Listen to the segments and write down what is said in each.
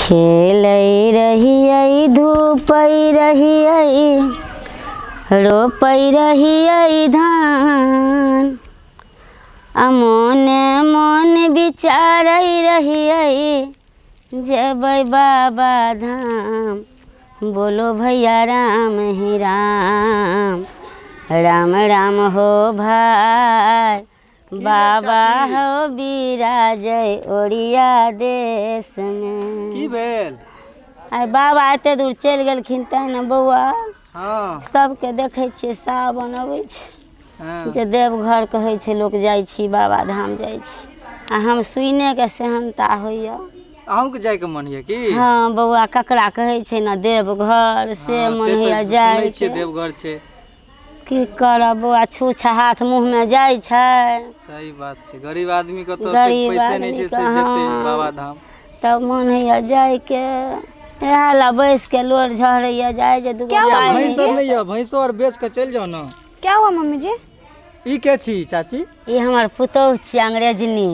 खेलै रहियै धूपै रहियै रोपै रहियै धान आ मोने मोन विचारै रहियै जेबै बाबा धाम। बोलो भैया राम ही राम, राम राम हो भाई, बाबा हो बिराजै ओरिया देश में। की भेल? आइ बाबा एते दूर चलि गेलखिन तै ने बौआ। हाँ सबके देखै छियै सावन अबै छै, हाँ। जे देवघर कहै छै लोक जाइ छी बाबा धाम जाइ छी, आ हम सुने के सेहनता होइया। अहूँके जायके मन यऽ की? हाँ बौआ, ककरा कहै छै ने देवघर से हाँ, मन होइया सुनै जाय छियै के। देवघर छै। की करब बौआ, छूछा हाथ मुँह में जाइ छै। सही बात छै, गरीब आदमी के तो गरीब पैसे नहीं छै से जेते हाँ। बाबा धाम। तब मन होइया जाय के, इहे ला बैस के लोर झड़ैया जाय जे दूगो पाइ भैंस और नहीं है, भैंसो और बेच के चल जाओ ना। क्या हुआ मम्मी जी? ई के छी चाची? ई हमर पुतौह छी अंग्रेजनी।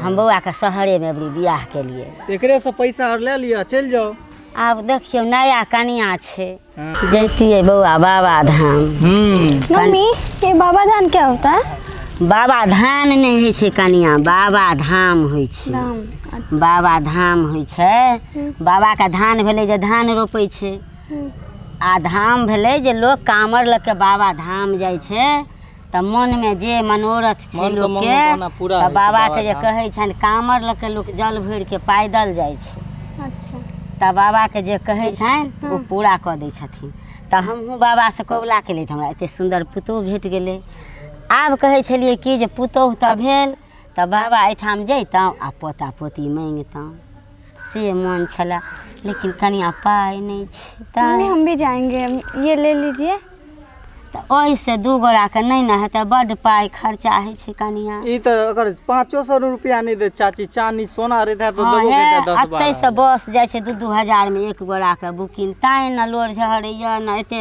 हम बौआ के शहरे में अबरी बियाह के लिए। एकरे से पैसा और ले लिया, चल जाओ। आब देखियो नया कनिया छै, जैतियै बौआ बाबा धाम। मम्मी ये बाबा धाम क्या होता है? बाबा धाम नहीं होइ छै कनिया, बाबा धाम होइ छै। बाबा धाम होइ छै। बाबा के धान भेलै जे धान रोपै छै, आ धाम भेलै जे लोग कामर लऽ के बाबा धाम जाइ छै। तऽ मन में जे मनोरथ छै लोक के, तऽ बाबा के जे कहै छनि कामर लऽ के लोक जल भरि के पैदल जाइ छै। अच्छा। तऽ बाबा के जे कहै छनि ओ पूरा कऽ दै छथिन। तऽ हमहूँ बाबा से कबुला केलियै तऽ हमरा एते सुन्दर पुतोह भेट गेलै। आब कहै छलियै कि जे पुतोह तऽ भेल तऽ बाबा एहिठाम जैतहुँ आ पोता पोती माँगितहुँ, से मन छलए। लेकिन कनिया पाइ नहीं छै। मम्मी हम भी जाएंगे, ये ले लीजिए। तऽ ओहिसे दू गोरा के नहीं न हेतै, बड्ड पाइ खर्चा होइ छै कनिया। ई तऽ अगर 500 रुपया नहीं दे चाची, चांदी सोना रहता तो देबो करता 10-12 एतै से बस जाइ छै 2-2 हजार में एक गोरा के बुकिंग। तैं न लोर झड़ैया, न एते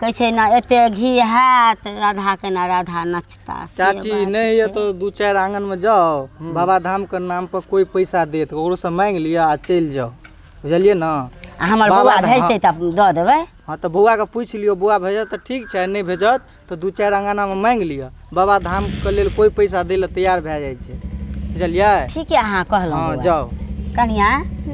कहै छै न एते घी हाथ राधा के न राधा नचता। चाची नहीं है तो 2-4 आंगन में जाओ, बाबा धाम के नाम पर कोई पैसा देत ओकरो से मांग लिया आ चल जाओ, बुझलिए ना। आ हमर बौआ भेजतै तब दऽ देबै। हाँ तो बौआ के पूछ लियो, बौआ भेजत तो ठीक छै, नहीं भेजत तो 2-4 अंगना में मांग लिया। बाबा धाम के लेल कोई पैसा दै ले तैयार भए जाइ छै, बुझलिए। ठीक है, अहाँ कहलहुँ। हाँ जाओ। कनिया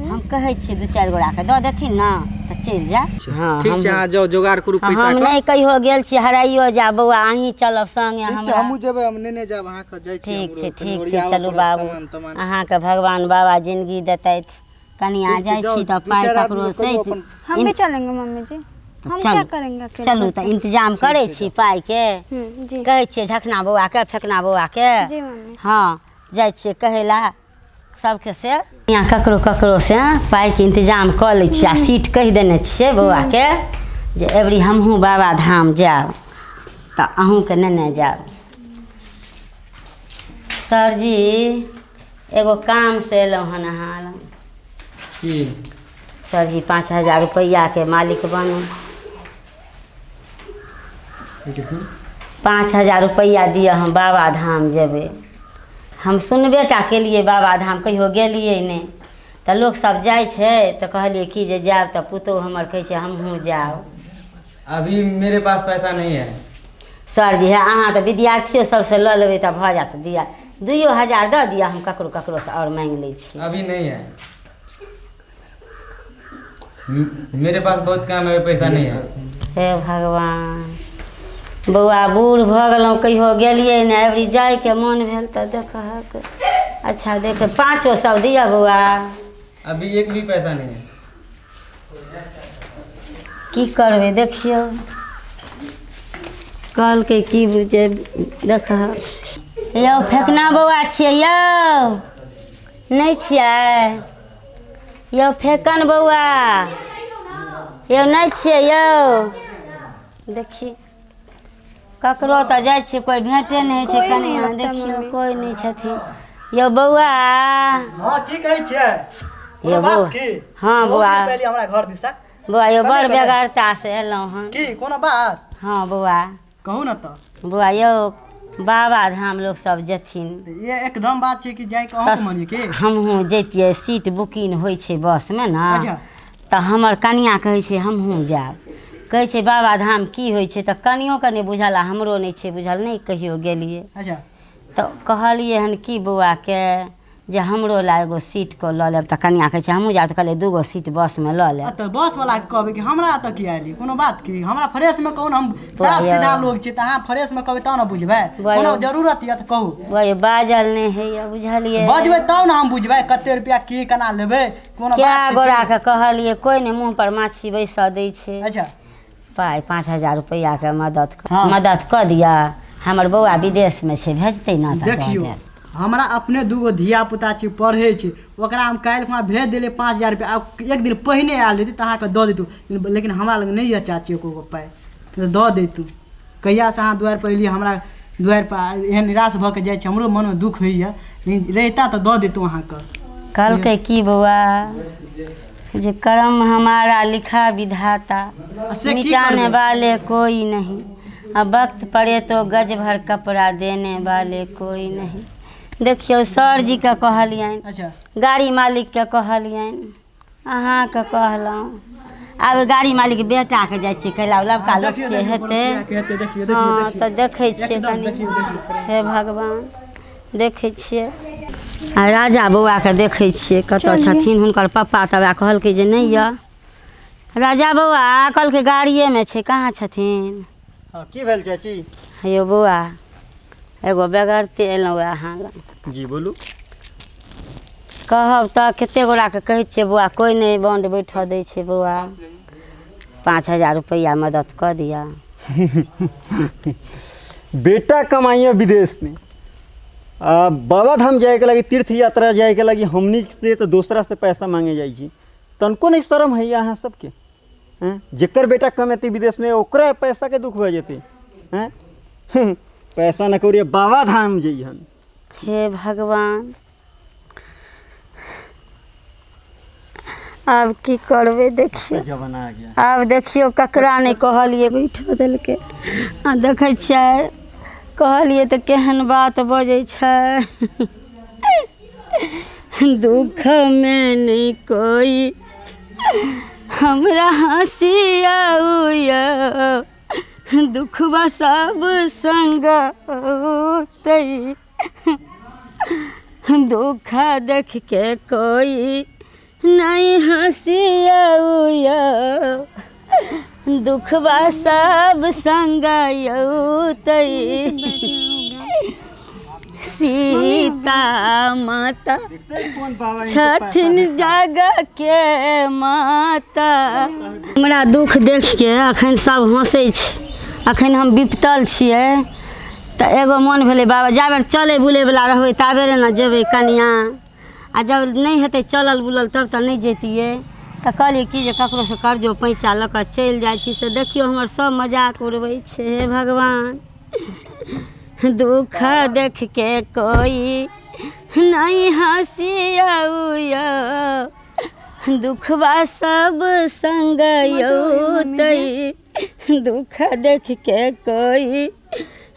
हम कहै छियै 2-4 गोरा के दऽ देथिन न तऽ चलि जाए। हाँ ठीक छै, अहाँ जाओ जोगाड़ करू पैसा हम के। नहीं कहियो गेल छी हराइयो जा बौआ, अहीं चलब संगे हमरा। हमहू जेबै, हम नेने जाब अहाँ के जाय छी। ठीक छै चलू बाबू, अहाँ के भगवान बाबा जिंदगी देतैथ। कनिया जाय छी तऽ पाइ ककरो से। हम भी चलेंगे मम्मी जी, हम क्या करेंगे अकेले? चलू तऽ इंतजाम करै छी पाइ के। जी कहै छियै झखना बौआ के, फेकना बौआ के। जी मम्मी। हाँ जाइ छियै कहै ला सबके से, यहाँ ककरो ककरो से पाइ के इंतजाम कऽ लै छियै। आ सीट कहि देने छियै बौआ के जे एबरी हमहूँ बाबा धाम जायब तऽ अहूँ के नेने जायब। सरजी एगो काम से एलहुँ हन अहाँ लग। की? सरजी 5000 रुपैया के मालिक बनू। 5000 रुपैया दिअ, हम बाबा धाम जेबै। हम सुनबे टा केलिए बाबा धाम, कहियो गेलिए नहीं। तऽ लोक सब जाइ छै तऽ कहलिए कि जे जायब तऽ पुतोह हमर कहै छै हमहूँ जायब। अभी मेरे पास पैसा नहीं है। सरजी है अहाँ तऽ विद्यार्थियों सबसे लऽ लेबै तऽ भऽ जायत। दिया 2000 दऽ दिअ, हम ककरो ककरो से और मांगि लै छी। अभी नहीं है, मेरे पास बहुत काम है, पैसा नहीं है। हे भगवान, बौआ बूढ़ भऽ गेलहुँ, कहियो गेलिए नहीं। अबरी जाइके मोन भेल तऽ देखहक। अच्छा देख 500 दिअ बौआ। अभी एक भी पैसा नहीं है। की करबै देखियौ, कहलकै की जे देखहक। यौ फेकना बौआ छियै यौ, नहीं छियै यौ? फेकन बौआ यौ नहीं छियै यौ? देखी ककरो तऽ जाइ छियै कोई भेंटे नहीं होइ छै कनिया। देखियौ कोई नहीं छथिन। यौ बौआ। हाँ की कहै छियै? यौ बौआ। हाँ बौआ। पहले हमरा घर दिसा। बौआ यौ बड़ बेगरता से एलहुँ हन। की कोनो बात? हाँ बौआ। कहू ना तो। बौआ यौ बाबा धाम लोग सब जेथिन। ये एकदम बात छै कि जाय के अहाँ मानिए के हमहूँ जैतियै, सीट बुकिंग होइ छै बसमे ने, अच्छा तऽ हमर कनिया कहै छै हमहूँ जायब, कहै छै बाबाधाम की होइ छै, तऽ कनियोके नहि बुझल आ हमरो नहि छै बुझल, नहि कहियो गेलियै। अच्छा तऽ कहलियै हन कि बौआके जे हमरो ला एगो सीटके लऽ लेब, तऽ कनिया कहै छै हमहूँ जायब, तऽ कहलियै 2 गो सीट बसमे लऽ लेब। तऽ बस वाला के कहबै कि हमरा एतऽ किया एलियै, कोनो बात की, हमरा फ्रेशमे कहू ने, हम साफ सीधा लोग छी, तऽ अहाँ फ्रेशमे कहबै तब ने बुझबै, कोनो जरूरत यऽ तऽ कहू। वही बाजल नहि होइए बुझलियै, बजबै तब ने हम बुझबै कते रुपया की केना लेबै, कोनो कए गोराके कहलियै कोइ नहि मुँह पर माछी बैसऽ दै छै। अच्छा पाइ 5000 रुपैआके मदद कऽ दिअ, हमर बौआ विदेशमे छै, भेजतै ने तऽ देखियौ हमरा अपने 2 गो धिया पुता छै, पढ़ै छै, ओकरा हम काल्हि खुना भेज देलियै 5000 रुपया, आब 1 दिन पहिने आयल रही तऽ अहाँके दऽ दैतू, लेकिन हमरा लग नहि यऽ चाची एको गो पाइ, तऽ दऽ दैतू। कहियासँ अहाँ दुआरि पर एलियै, हमरा दुआरि पर एहन निराश भऽ के जाइ छै, हमरो मनमे दुःख होइए, लेकिन रहिता तऽ दऽ दैतू अहाँके। कहलकै की बौआ जे कर्म हमारा लिखा विधाता, मिटाने वाले कोई नहीं, अब वक्त पड़े तो गज भर कपड़ा देने वाले कोई नहीं। देखियौ सर जीके कहलियनि, अच्छा गाड़ी मालिकके कहलियनि, अहाँके कहलहुँ, आब गाड़ी मालिक बेटाके जाइ छियै कैला लबका लोक छियै हेतै, हाँ तऽ देखै छियै कनि, हे भगवान देखै छियै। आ राजा बौआके देखै छियै कतऽ छथिन, हुनकर पप्पा तब कहलकै जे नहि यऽ, राजा बौआ कहलकै गाड़िएमे छै, कहाँ छथिन। की भेल चाची। हे बौआ एगो बेगरते एलहुँ अहाँ लग। जी बोलू। कहब तऽ कतेक गोराके कहै छियै बौआ, कोइ नहीं बॉन्ड बैठऽ दै छै बौआ, 5000 रुपैआ मदद कऽ दिअ। बेटा कमाइए विदेश में, बाबा धाम जाए के लगी, तीर्थ यात्रा जाए के लगी हमनी से तो दूसरा से पैसा मांगे जाइए, तनको नहीं शर्म है अहाँ सबके। हैं जेकर बेटा कमेती विदेश में ओकरा पैसा के दुख भऽ जेतै, हैं पैसा न करिए बाबा धाम जइहन। हे भगवान आब की करबै, देखियौ जमाना आ गया, आब देखियौ ककरा नहि कहलियै बैठऽ देलकै, आ देखै छियै कहलियै तऽ केहन बात बजै छै। दुःखमे नहीं कोई हमरा हँसी आउया, दुखबा सब संग औतै, दुख देख के कोई नहीं हँसी आउया, दुखबा सब संग औतै, सीता माता छथिन जग के माता। हमरा दुख देखिके अखन सब हँसै छै, अखन हम विपतल छियै, तऽ एगो मोन भेलै बाबा जाबे चलै बुलैवला रहबै ताबे ने जेबै कनिया, आ जब नहीं हेतै चलल बुलल तब तऽ नहीं जैतियै, तऽ कहलियै कि जे ककरोसँ कर्जो पैँचा लऽ कऽ चलि जाइ छी, से देखियौ हमर सब मजाक उड़बै छै। हे भगवान दुख देख के कोई नहीं हँसी आउया, दुखबा सब संग औतै, दुख देख के कोई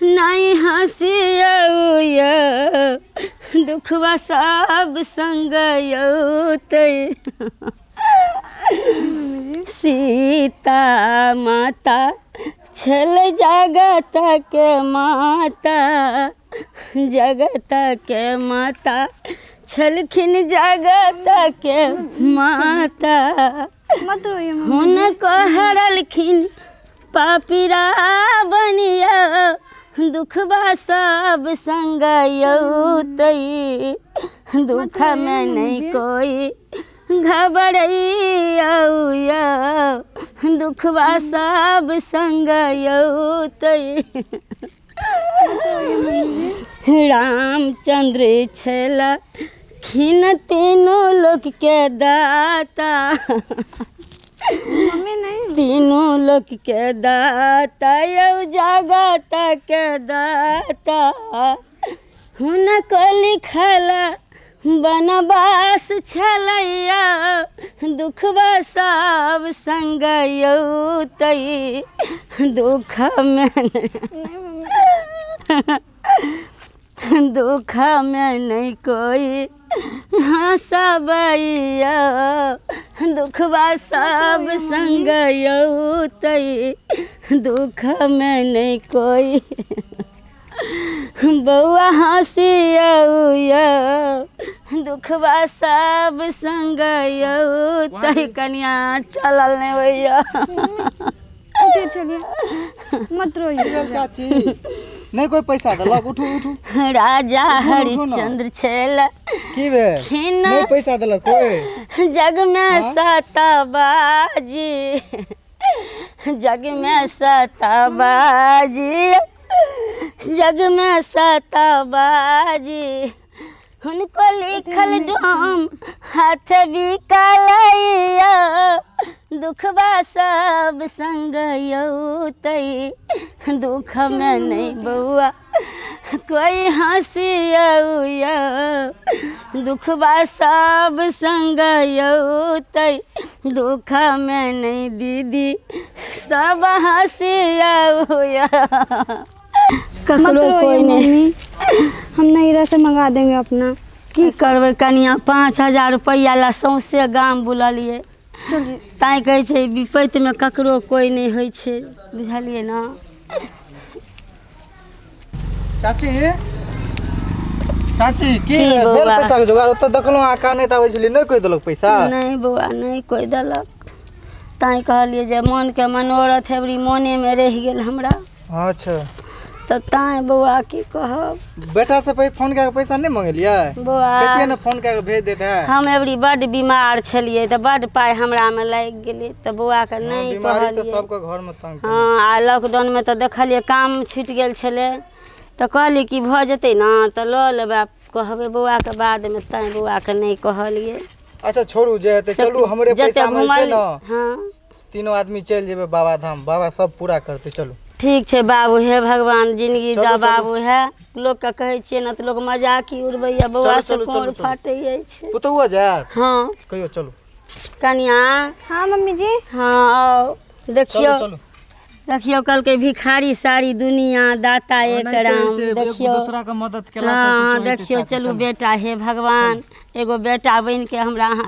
नहीं हँसी आउया, दुखबा सब संग औतै, सीता माता छल जगत के माता, जगत के माता छलखिन जगत के माता, हुनको हरलखिन पापीरा बनिया, दुखबा सब संग औतै, दुख में नहीं कोई घबरैया, दुखबा सब संग औतै, रामचंद्र छलखिन तीनों लोक के दाता, तीनों लोक के दाता यौ जगत के दाता, हुनको लिखल बनवास छलैया, दुखबा सब संग औतै, दुख में दुख में नहीं कोई हंसबैया दुखबा सब संग तई दुख में नहीं कोई बउआ हंसिया दुखबा सब संग तई कन्या चलल नहीं भैया उठिए चलिए मत रोइए चाची नहीं कोई पैसा देलक उठू उठू राजा हरिश्चंद्र छेल की बे खिन नहीं पैसा देलक कोई जग में सताबाजी जग में सताबाजी जग में सताबाजी उनको लिखल डोम हाथ भी कलैया दुखबा सब संग तई दुख में नहीं बउआ कोई हंसिया दुखबा सब संग तई दुख में नहीं दीदी सब हंसिया मत रोइए मम्मी, हम नैरा से मंगा देंगे अपना। की करबै कनिया 5,000 रुपया ला सौंसे गाम बुललिए चलिए ताई कहै छै विपत्तिमे ककरो कोई नहीं होइ छै बुझलिए ना। चाची चाची की की भेल बौआ? पैसा के जोगाड़ ओतऽ देखलहुँ अहाँ कान तऽ आबै छलियै नहीं कोई देलक पैसा नहीं बउआ नहीं कोई देलक ताई कहलिए जे मन के मनोरथ एवरी मोने में रह गेल हमरा अच्छा तो ताई बउआ की कहब बेटा से फोन कए के पैसा नहीं मंगेलियै बउआ कतिए ने फोन कए के भेज देत है हम एवरी बड बीमार छलिए तो बड पाई हमरा में लागि गेलै तो बउआ के नहीं बीमारी तो कहलिए। सबके घर में तंग हाँ आ लॉकडाउन में तो देखलिए काम छूटि गेल छलै तो कहलिए कि भऽ जेतै ना तो लऽ लेबै कहबै बउआ के बाद में ताई बउआ के नहीं कहलिए। अच्छा छोड़ू जे हेतै चलू हमरे पैसा में छै ना हाँ तीनों आदमी चल जेबै बाबा धाम बाबा सब पूरा करते चलू। ठीक छै बाबू हे भगवान जिंदगी चलू, दा चलू। बाबू है लोग के कहै छियै ना तो लोग मजाक ही उड़बैया बउआ चलू, से चलू, कोर चलू, चलू। फाटै छै। पुतहुआ जायत हाँ कहियो चलू कनिया हाँ मम्मी जी हाँ आओ देखियो चलू चलू देखियो कल के भिखारी सारी दुनिया दाता एक राम देखियो दूसरा का मदद केला से हाँ कुछ होइत छै देखियो चाची, चलू बेटा हे भगवान एगो बेटा बन के हमरा अहाँ